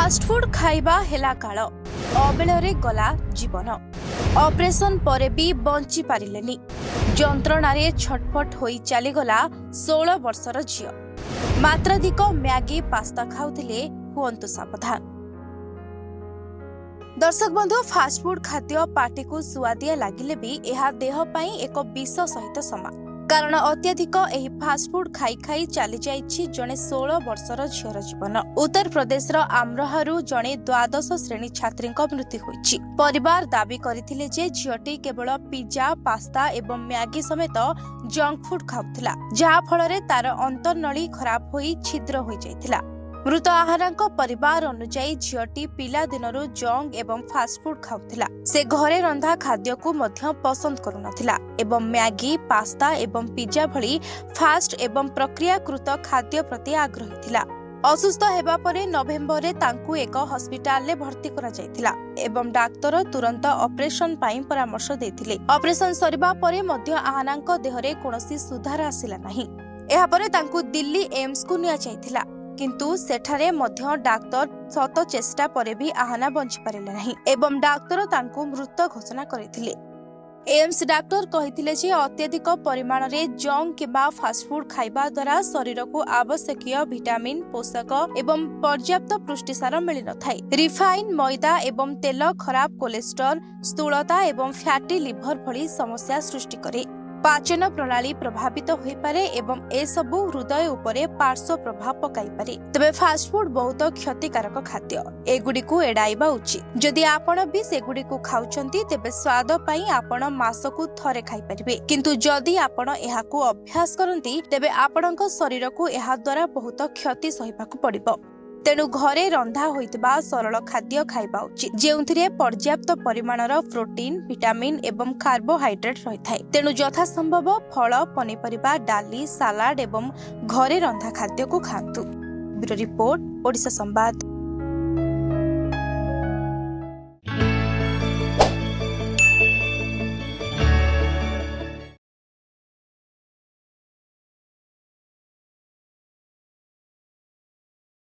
Fast food खाइबा हेला काल अबेଳରେ गला जीवन ऑपरेशन परे भी बंची पारिलेनी जंत्रणारे छटफट होई चलीगला 16 वर्षर झियो मात्राधिक मैगी पास्ता खाउथिले हुअंतु सावधान। दर्शक बंधु फास्टफुड खाद्य पार्टी को सुआदिया लागिले भी यह देह पाई एक विष सहित समान कारण अत्यधिक एही फास्टफुड खाई खाई चली जाइछि जणे 16 वर्षर झियर जीवन। उत्तर प्रदेश आम्रहारू जणे द्वादश श्रेणी छात्री मृत्यु होइछि। परिवार दाबी करथिले जे झियटी केवल पिज्जा पास्ता एवं मैगी समेत जंक फूड खाउथिला जहा फଳରେ तार अंतर्नळी खराब होई छिद्र होई जाइथिला। मृत आहारांक परिवार अनुसार झियटी पिला दिनरु जंक एवं फास्टफुड खाउथिला। से घरे रंधा खाद्य को मध्य पसंद करुनथिला एवं मैगी पास्ता एवं पिज्जा भली फास्ट एवं प्रक्रियाकृत खाद्य प्रति आग्रही थिला। असुस्थ हेबा परे नवेम्बर रे तांकु एक हॉस्पिटल ले भर्ती करा जायथिला एवं डाक्टर तुरंत ऑपरेशन पाई परामर्श देथिले। ऑपरेशन सरिबा परे मध्य आहानांक देहरे कोनोसी सुधार आसिला नाही। एहा परे तांकु दिल्ली एम्स को निया जायथिला किंतु सेठारे मध्य डाक्टर शत चेष्टा परे भी आहाना बंची पारिले नहीं एवं डाक्टर तांकु मृत घोषणा करथिले। एम्स डाक्टर कहिथिले जे अत्यधिक परिमाण रे जंक किबा फास्टफुड खाइबा द्वारा शरीर को आवश्यकीय विटामिन पोषक एवं पर्याप्त पुष्टिसार मिलि नथाय। रिफाइन मैदा एवं तेल खराब कोलेस्ट्रॉल स्थूलता एवं फैटी लिवर भली समस्या सृष्टि करे। पाचन प्रणाली प्रभावित होई पारे एवं ए सबु हृदय उपरे पार्श्व प्रभाव पकाई पारे। तबे फास्टफुड बहुत क्षतिकारक खाद्य एगुडी को एडाइबा उचित। जदि आपण भी सेगुडी को खाउचंती तेबे स्वाद पई आपण मासकु थरे खाई परिबे किंतु जदि आपण एहा को अभ्यास करंती तेबे आपणक शरीर को एहा द्वारा बहुत क्षति सहिबाकु पड़िबो। तेणु घरे रंधा होइतबा सरल खाद्य खाइबा उचित जेउथिरे पर्याप्त परिमाणर प्रोटीन विटामिन एवं कार्बोहाइड्रेट रहिथाय। तेणु यथा संभव फल पनीपरिबा डाली सालाड एवं घरे रंधा खाद्य को खांतु। ब्यूरो रिपोर्ट ओडिशा संवाद।